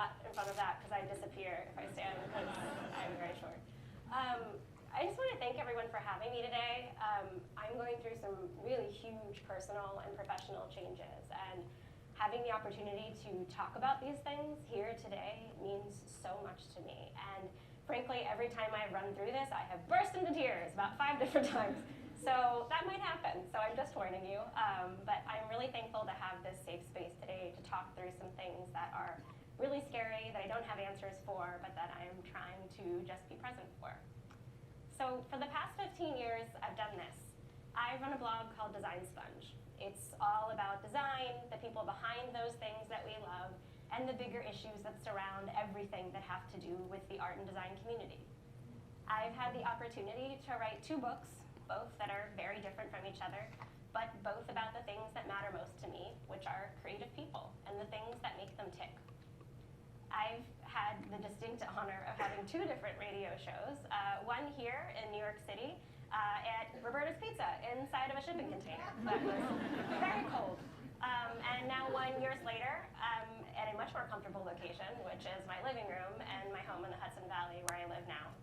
not in front of that because I disappear if I stand because I'm very short. I just want to thank everyone for having me today. I'm going through some really huge personal and professional changes, and having the opportunity to talk about these things here today means so much to me. And frankly, every time I've run through this, I have burst into tears about 5 different times. So that might happen, so I'm just warning you. But I'm really thankful to have this safe space today to talk through some things that are really scary, that I don't have answers for, but that I'm trying to just be present for. So for the past 15 years, I've done this. I run a blog called Design Sponge. It's all about design, the people behind those things that we love, and the bigger issues that surround everything that have to do with the art and design community. I've had the opportunity to write 2 books, both that are very different from each other, but both about the things that matter most to me, which are creative people and the things that make them tick. I've had the distinct honor of having 2 different radio shows, one here in New York City at Roberta's Pizza inside of a shipping container that was very cold. And now 1 year later, at a much more comfortable location, which is my living room and my home in the Hudson Valley where I live now.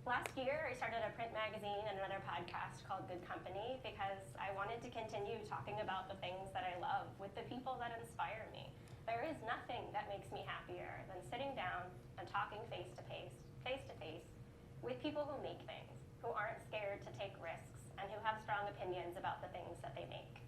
Last year, I started a print magazine and another podcast called Good Company because I wanted to continue talking about the things that I love with the people that inspire me. There is nothing that makes me happier than sitting down and talking face to face with people who make things, who aren't scared to take risks, and who have strong opinions about the things that they make.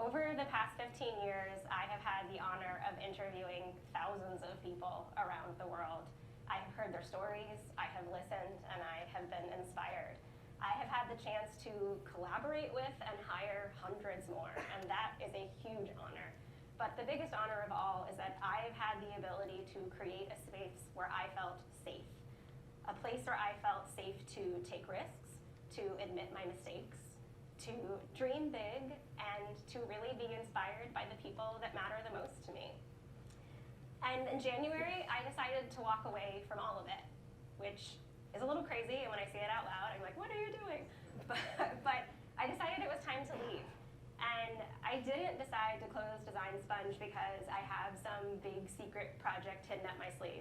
Over the past 15 years, I have had the honor of interviewing thousands of people around the world. I have heard their stories, I have listened, and I have been inspired. I have had the chance to collaborate with and hire hundreds more, and that is a huge honor. But the biggest honor of all is that I've had the ability to create a space where I felt safe. A place where I felt safe to take risks, to admit my mistakes, to dream big, and to really be inspired by the people that matter the most to me. And in January, I decided to walk away from all of it, which is a little crazy, and when I say it out loud, I'm like, what are you doing? But I decided it was time to leave. And I didn't decide to close Design Sponge because I have some big secret project hidden up my sleeve.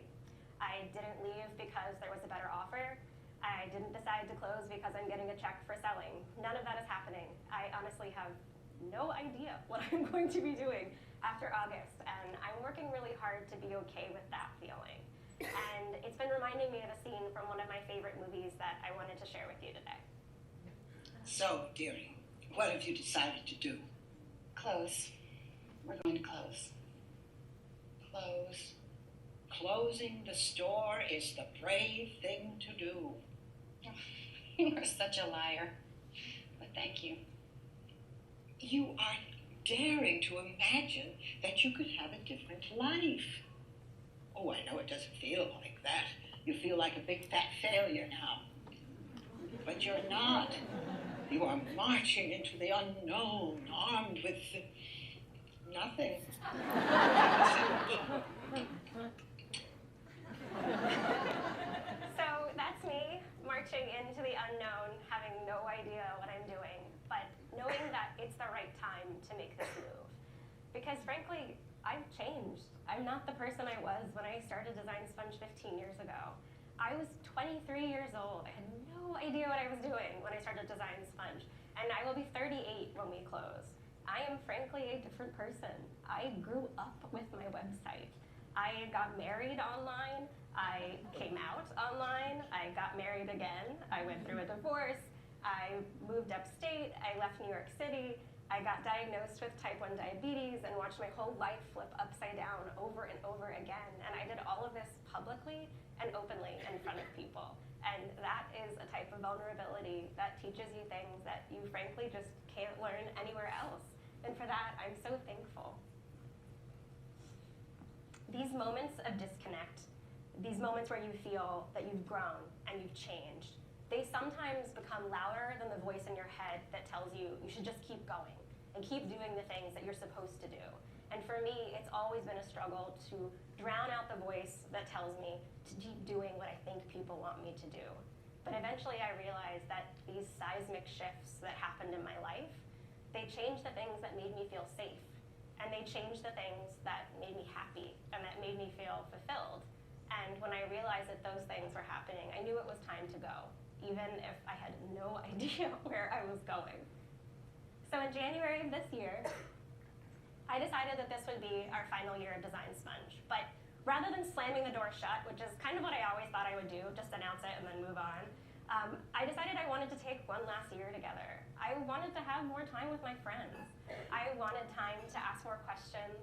I didn't leave because there was a better offer. I didn't decide to close because I'm getting a check for selling. None of that is happening. I honestly have no idea what I'm going to be doing after August, and I'm working really hard to be okay with that feeling. And it's been reminding me of a scene from one of my favorite movies that I wanted to share with you today. So, dearie, what have you decided to do? Close. We're going to close. Close. Closing the store is the brave thing to do. You are such a liar. But thank you. You are daring to imagine that you could have a different life. Oh, I know it doesn't feel like that. You feel like a big fat failure now. But you're not. You are marching into the unknown, armed with nothing. So that's me, marching into the unknown, having no idea what I'm doing, but knowing that it's the right time to make this move. Because frankly, I've changed. I'm not the person I was when I started Design Sponge 15 years ago. I was 23 years old. I had no idea what I was doing when I started Design Sponge, and I will be 38 when we close. I am frankly a different person. I grew up with my website. I got married online. I came out online. I got married again. I went through a divorce. I moved upstate. I left New York City. I got diagnosed with type 1 diabetes and watched my whole life flip upside down over and over again. And I did all of this publicly and openly in front of people. And that is a type of vulnerability that teaches you things that you frankly just can't learn anywhere else. And for that, I'm so thankful. These moments of disconnect, these moments where you feel that you've grown and you've changed, they sometimes become louder than the voice in your head that tells you you should just keep going and keep doing the things that you're supposed to do. And for me, it's always been a struggle to drown out the voice that tells me to keep doing what I think people want me to do. But eventually I realized that these seismic shifts that happened in my life, they changed the things that made me feel safe. And they changed the things that made me happy and that made me feel fulfilled. And when I realized that those things were happening, I knew it was time to go, even if I had no idea where I was going. So in January of this year, I decided that this would be our final year of Design Sponge. But rather than slamming the door shut, which is kind of what I always thought I would do, just announce it and then move on, I decided I wanted to take one last year together. I wanted to have more time with my friends. I wanted time to ask more questions,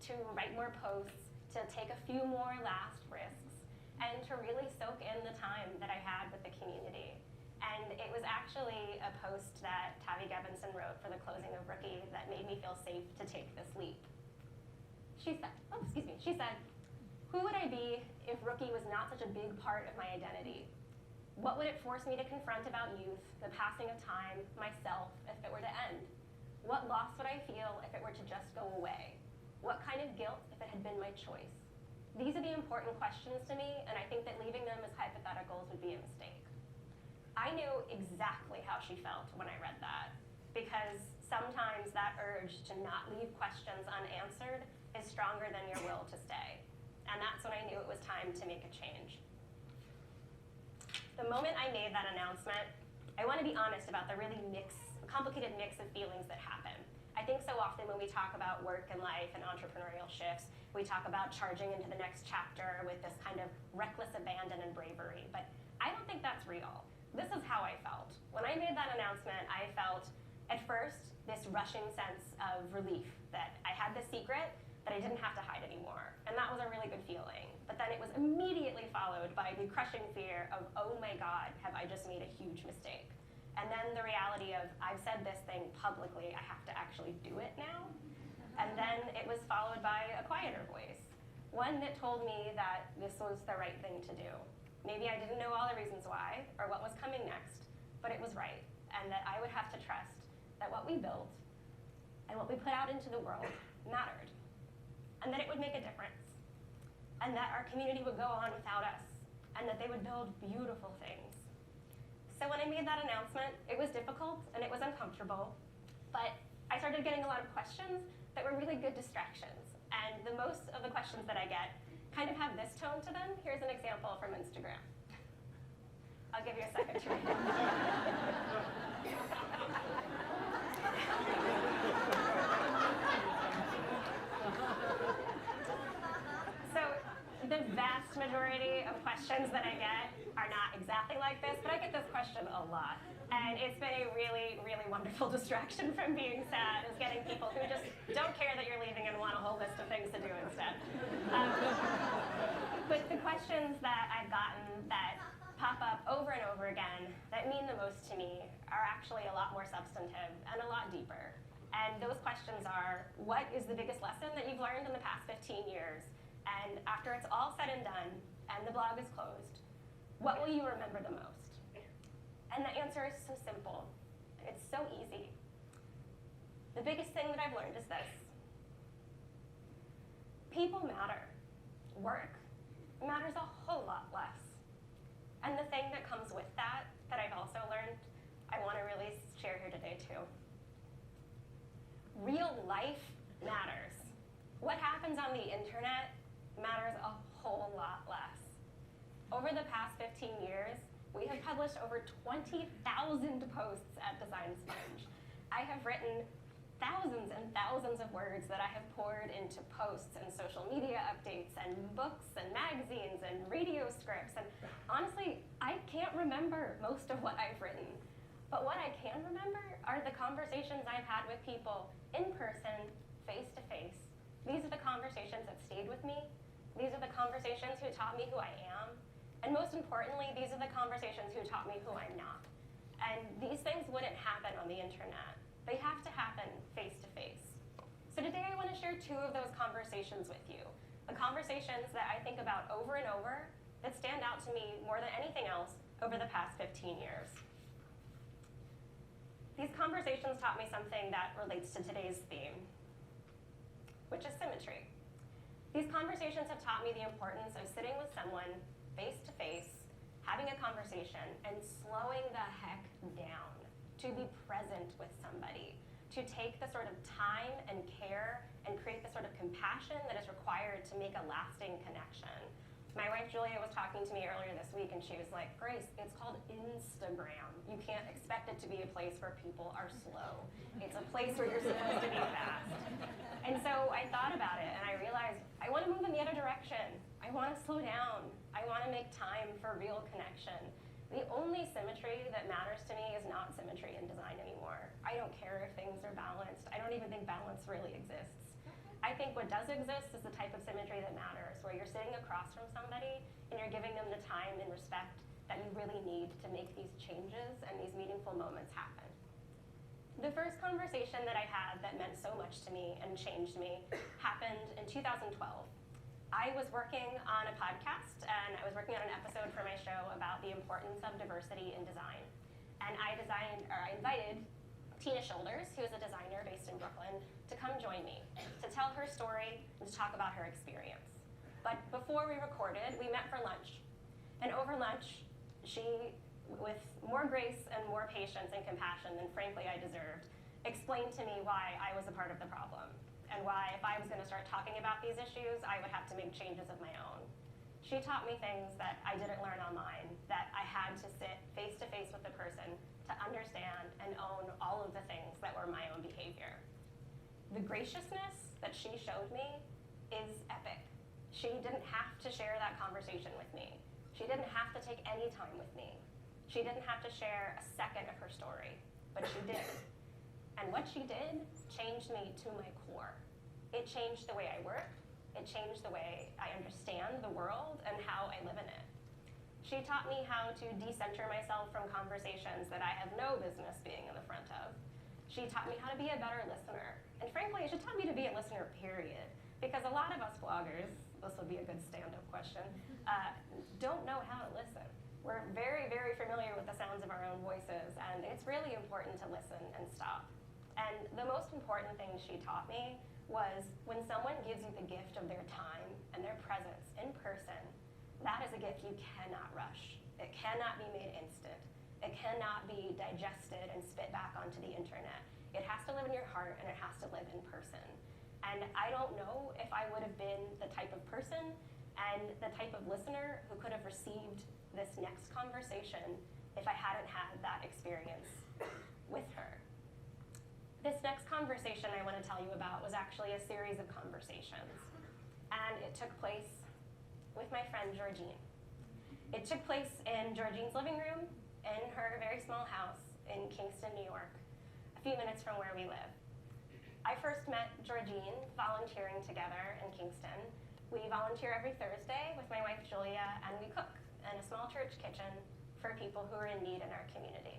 to write more posts, to take a few more last risks, and to really soak in the time that I had with the community. And it was actually a post that Tavi Gevinson wrote for the closing of Rookie that made me feel safe to take this leap. She said, who would I be if Rookie was not such a big part of my identity? What would it force me to confront about youth, the passing of time, myself, if it were to end? What loss would I feel if it were to just go away? What kind of guilt if it had been my choice? These are the important questions to me, and I think that leaving them as hypotheticals would be a mistake. I knew exactly how she felt when I read that, because sometimes that urge to not leave questions unanswered is stronger than your will to stay. And that's when I knew it was time to make a change. The moment I made that announcement, I want to be honest about the really complicated mix of feelings that happen. I think so often when we talk about work and life and entrepreneurial shifts, we talk about charging into the next chapter with this kind of reckless abandon and bravery, but I don't think that's real. This is how I felt. When I made that announcement, I felt, at first, this rushing sense of relief that I had this secret that I didn't have to hide anymore. And that was a really good feeling. But then it was immediately followed by the crushing fear of, oh my God, have I just made a huge mistake? And then the reality of, I've said this thing publicly, I have to actually do it now. And then it was followed by a quieter voice, one that told me that this was the right thing to do. Maybe I didn't know all the reasons why or what was coming next, but it was right, and that I would have to trust that what we built and what we put out into the world mattered, and that it would make a difference, and that our community would go on without us, and that they would build beautiful things. So when I made that announcement, it was difficult and it was uncomfortable, but I started getting a lot of questions that were really good distractions, and the most of the questions that I get kind of have this tone to them. Here's an example from Instagram. I'll give you a second to read it. So the vast majority of questions that I get are not exactly like this, but I get this question a lot. And it's been a really, really wonderful distraction from being sad, is getting people who just don't care that you're leaving and want a whole list of things to do instead. But the questions that I've gotten that pop up over and over again that mean the most to me are actually a lot more substantive and a lot deeper. And those questions are, what is the biggest lesson that you've learned in the past 15 years? And after it's all said and done, and the blog is closed, what will you remember the most? And the answer is so simple. It's so easy. The biggest thing that I've learned is this. People matter. Work matters a whole lot less. And the thing that comes with that I've also learned, I want to really share here today too. Real life matters. What happens on the internet matters a whole lot less. Over the past 15 years, we have published over 20,000 posts at Design Sponge. I have written thousands and thousands of words that I have poured into posts and social media updates and books and magazines and radio scripts. And honestly, I can't remember most of what I've written. But what I can remember are the conversations I've had with people in person, face to face. These are the conversations that stayed with me. These are the conversations who taught me who I am. And most importantly, these are the conversations who taught me who I'm not. And these things wouldn't happen on the internet. They have to happen face to face. So today I want to share two of those conversations with you. The conversations that I think about over and over that stand out to me more than anything else over the past 15 years. These conversations taught me something that relates to today's theme, which is symmetry. These conversations have taught me the importance of sitting with someone face to face, having a conversation, and slowing the heck down to be present with somebody, to take the sort of time and care and create the sort compassion that is required to make a lasting connection. My wife Julia was talking to me earlier this week, and she was like, Grace, it's called Instagram. You can't expect it to be a place where people are slow. It's a place where you're supposed to be fast. And so I thought about it, and I realized I want to move in the other direction. I want to slow down. I want to make time for real connection. The only symmetry that matters to me is not symmetry in design anymore. I don't care if things are balanced. I don't even think balance really exists. I think what does exist is the type of symmetry that matters, where you're sitting across from somebody and you're giving them the time and respect that you really need to make these changes and these meaningful moments happen. The first conversation that I had that meant so much to me and changed me happened in 2012. I was working on a podcast, and I was working on an episode for my show about the importance of diversity in design. And I invited Tina Shoulders, who is a designer based in Brooklyn, to come join me, to tell her story and to talk about her experience. But before we recorded, we met for lunch. And over lunch, she, with more grace and more patience and compassion than frankly I deserved, explained to me why I was a part of the problem, and why if I was going to start talking about these issues, I would have to make changes of my own. She taught me things that I didn't learn online, that I had to sit face to face with the person to understand and own all of the things that were my own behavior. The graciousness that she showed me is epic. She didn't have to share that conversation with me. She didn't have to take any time with me. She didn't have to share a second of her story, but she did. And what she did changed me to my core. It changed the way I work. It changed the way I understand the world and how I live in it. She taught me how to decenter myself from conversations that I have no business being in the front of. She taught me how to be a better listener. And frankly, she taught me to be a listener, period. Because a lot of us bloggers, this would be a good stand-up question, don't know how to listen. We're very, very familiar with the sounds of our own voices, and it's really important to listen and stop. And the most important thing she taught me was when someone gives you the gift of their time and their presence in person, that is a gift you cannot rush. It cannot be made instant. It cannot be digested and spit back onto the internet. It has to live in your heart, and it has to live in person. And I don't know if I would have been the type of person and the type of listener who could have received this next conversation if I hadn't had that experience with her. This next conversation I want to tell you about was actually a series of conversations. And it took place with my friend Georgine. It took place in Georgine's living room in her very small house in Kingston, New York, a few minutes from where we live. I first met Georgine volunteering together in Kingston. We volunteer every Thursday with my wife Julia, and we cook in a small church kitchen for people who are in need in our community.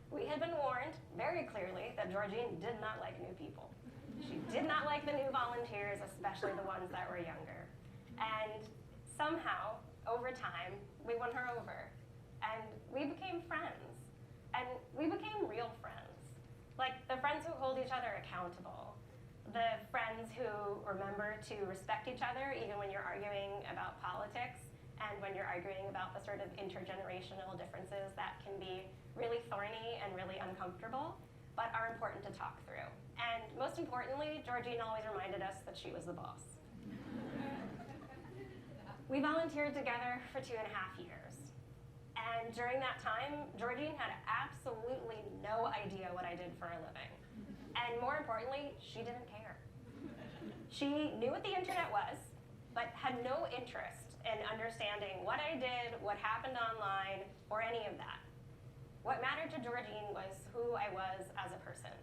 We had been warned very clearly that Georgine did not like new people. She did not like the new volunteers, especially the ones that were younger. And somehow, over time, we won her over. And we became friends. And we became real friends. Like the friends who hold each other accountable. The friends who remember to respect each other even when you're arguing about politics, and when you're arguing about the sort of intergenerational differences that can be really thorny and really uncomfortable, but are important to talk through. And most importantly, Georgine always reminded us that she was the boss. We volunteered together for 2.5 years. And during that time, Georgine had absolutely no idea what I did for a living. And more importantly, she didn't care. She knew what the internet was, but had no interest in understanding what I did, what happened online, or any of that. What mattered to Georgine was who I was as a person.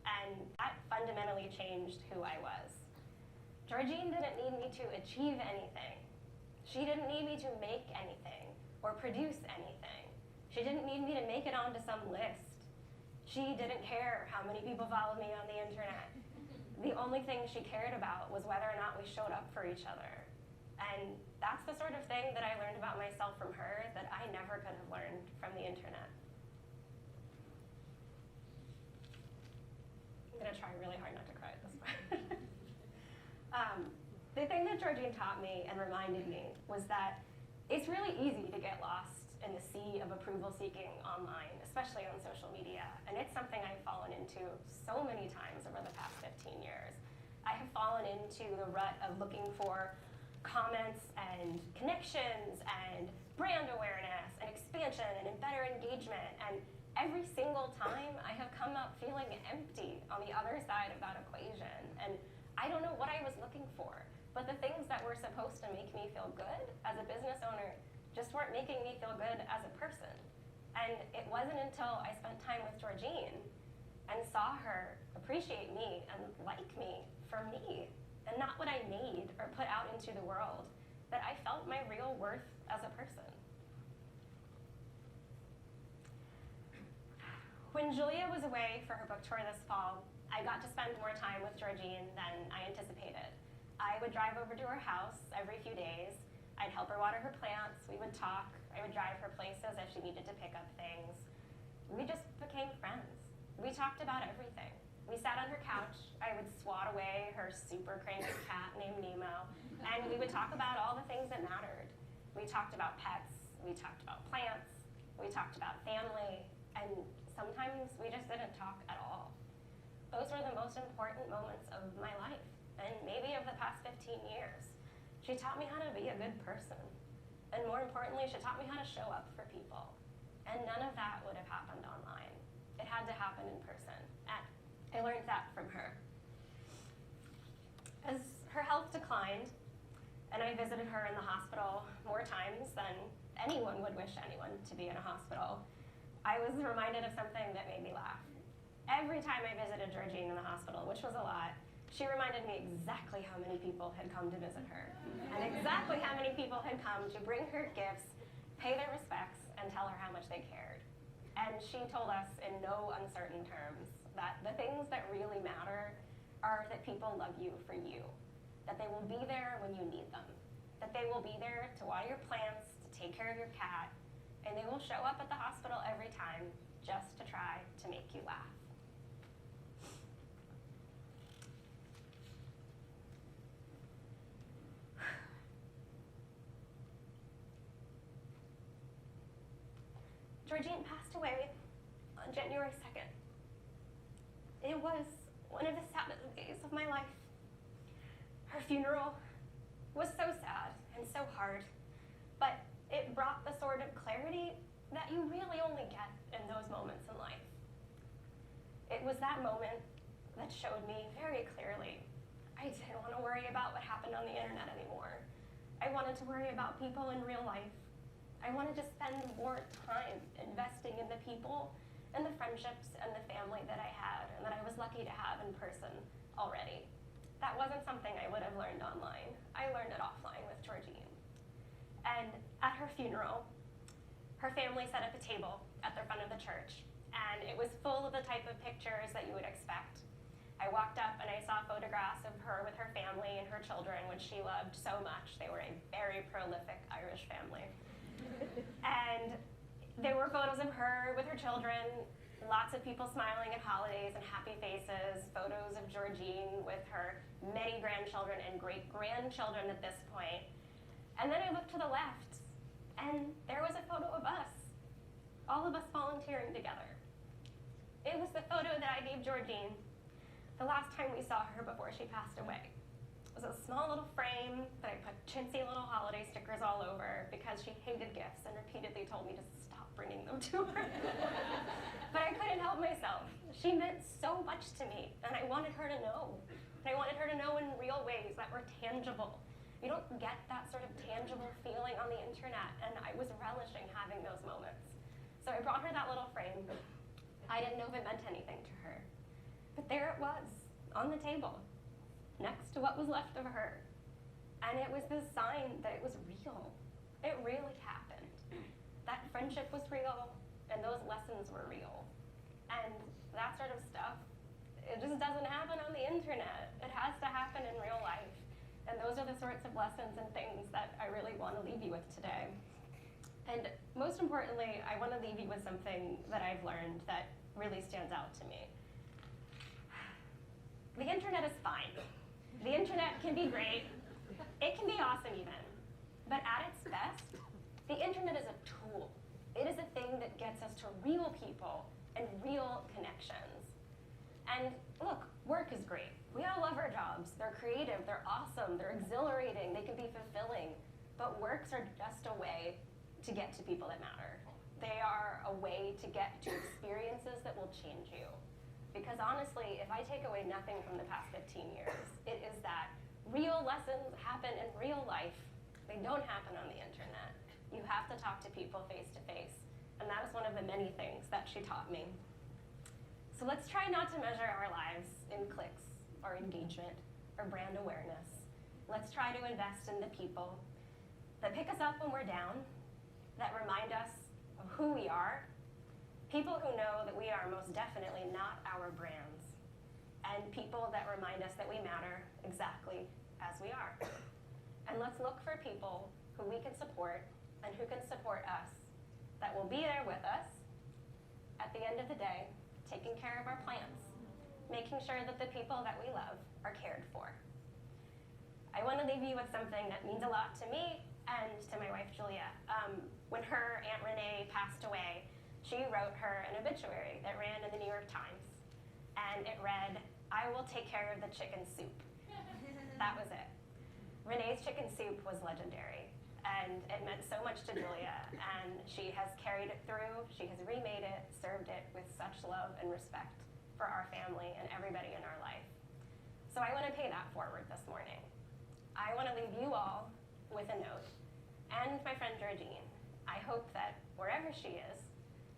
And that fundamentally changed who I was. Georgine didn't need me to achieve anything. She didn't need me to make anything or produce anything. She didn't need me to make it onto some list. She didn't care how many people followed me on the internet. The only thing she cared about was whether or not we showed up for each other. And that's the sort of thing that I learned about myself from her that I never could have learned from the internet. I'm gonna try really hard not to cry at this point. The thing that Georgine taught me and reminded me was that it's really easy to get lost in the sea of approval seeking online, especially on social media. And it's something I've fallen into so many times over the past 15 years. I have fallen into the rut of looking for comments and connections and brand awareness and expansion and better engagement. And every single time I have come up feeling empty on the other side of that equation. And I don't know what I was looking for, but the things that were supposed to make me feel good as a business owner just weren't making me feel good as a person. And it wasn't until I spent time with Georgine and saw her appreciate me and like me for me and not what I made or put out into the world that I felt my real worth as a person. When Julia was away for her book tour this fall, I got to spend more time with Georgine than I anticipated. I would drive over to her house every few days. I'd help her water her plants. We would talk. I would drive her places if she needed to pick up things. We just became friends. We talked about everything. We sat on her couch. I would swat away her super cranky cat named Nemo, and we would talk about all the things that mattered. We talked about pets. We talked about plants. We talked about family, and sometimes we just didn't talk at all. Those were the most important moments of my life, and maybe of the past 15 years. She taught me how to be a good person. And more importantly, she taught me how to show up for people. And none of that would have happened online. It had to happen in person. And I learned that from her. As her health declined, and I visited her in the hospital more times than anyone would wish anyone to be in a hospital, I was reminded of something that made me laugh. Every time I visited Georgine in the hospital, which was a lot, she reminded me exactly how many people had come to visit her, and exactly how many people had come to bring her gifts, pay their respects, and tell her how much they cared. And she told us in no uncertain terms that the things that really matter are that people love you for you, that they will be there when you need them, that they will be there to water your plants, to take care of your cat, and they will show up at the hospital every time just to try to make you laugh. Georgine passed away on January 2nd. It was one of the saddest days of my life. Her funeral was so sad and so hard, but it brought the sort of clarity that you really only get in those moments in life. It was that moment that showed me very clearly I didn't want to worry about what happened on the internet anymore. I wanted to worry about people in real life. I wanted to spend more time investing in the people and the friendships and the family that I had and that I was lucky to have in person already. That wasn't something I would have learned online. I learned it offline with Georgine. And at her funeral, her family set up a table at the front of the church, and it was full of the type of pictures that you would expect. I walked up and I saw photographs of her with her family and her children, which she loved so much. They were a very prolific Irish family. And there were photos of her with her children, lots of people smiling at holidays and happy faces, photos of Georgine with her many grandchildren and great-grandchildren at this point. And then I looked to the left, and there was a photo of us, all of us volunteering together. It was the photo that I gave Georgine the last time we saw her before she passed away. It was a small little frame that I put chintzy little holiday stickers all over because she hated gifts and repeatedly told me to stop bringing them to her. But I couldn't help myself. She meant so much to me, and I wanted her to know. And I wanted her to know in real ways that were tangible. You don't get that sort of tangible feeling on the internet, and I was relishing having those moments. So I brought her that little frame. I didn't know if it meant anything to her. But there it was, on the table, next to what was left of her. And it was this sign that it was real. It really happened. That friendship was real, and those lessons were real. And that sort of stuff, it just doesn't happen on the internet. It has to happen in real life. And those are the sorts of lessons and things that I really want to leave you with today. And most importantly, I want to leave you with something that I've learned that really stands out to me. The internet is fine. The internet can be great. It can be awesome even. But at its best, the internet is a tool. It is a thing that gets us to real people and real connections. And look, work is great. We all love our jobs. They're creative, they're awesome, they're exhilarating, they can be fulfilling. But works are just a way to get to people that matter. They are a way to get to experiences that will change you. Because honestly, if I take away nothing from the past 15 years, it is that real lessons happen in real life. They don't happen on the internet. You have to talk to people face to face. And that is one of the many things that she taught me. So let's try not to measure our lives in clicks or engagement or brand awareness. Let's try to invest in the people that pick us up when we're down, that remind us of who we are, people who know that we are most definitely not our brands, and people that remind us that we matter exactly as we are. And let's look for people who we can support and who can support us, that will be there with us at the end of the day, taking care of our plants, making sure that the people that we love are cared for. I want to leave you with something that means a lot to me and to my wife, Julia. When her Aunt Renee passed away, she wrote her an obituary that ran in the New York Times. And it read, "I will take care of the chicken soup." That was it. Renee's chicken soup was legendary. And it meant so much to Julia. And she has carried it through. She has remade it, served it with such love and respect for our family and everybody in our life. So I want to pay that forward this morning. I want to leave you all with a note, and my friend Georgine. I hope that wherever she is,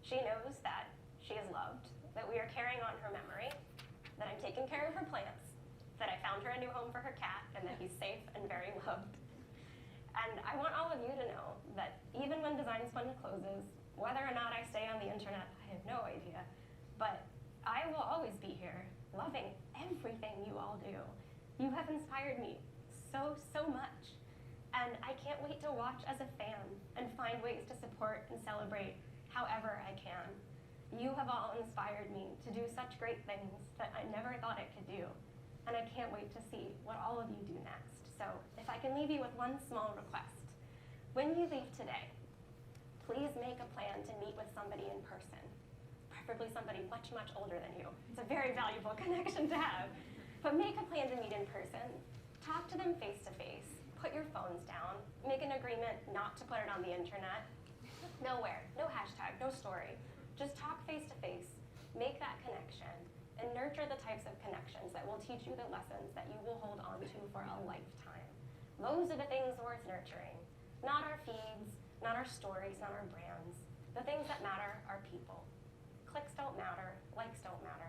she knows that she is loved, that we are carrying on her memory, that I'm taking care of her plants, that I found her a new home for her cat, and that he's safe and very loved. And I want all of you to know that even when Design Spun closes, whether or not I stay on the internet, I have no idea, but I will always be here, loving everything you all do. You have inspired me so much. And I can't wait to watch as a fan and find ways to support and celebrate however I can. You have all inspired me to do such great things that I never thought I could do. And I can't wait to see what all of you do next. So if I can leave you with one small request. When you leave today, please make a plan to meet with somebody in person, preferably somebody much older than you. It's a very valuable connection to have. But make a plan to meet in person. Talk to them face to face. Put your phones down. Make an agreement not to put it on the internet. Nowhere, no hashtag, no story. Just talk face to face. Make that connection and nurture the types of connections that will teach you the lessons that you will hold on to for a lifetime. Those are the things worth nurturing. Not our feeds, not our stories, not our brands. The things that matter are people. Clicks don't matter, likes don't matter.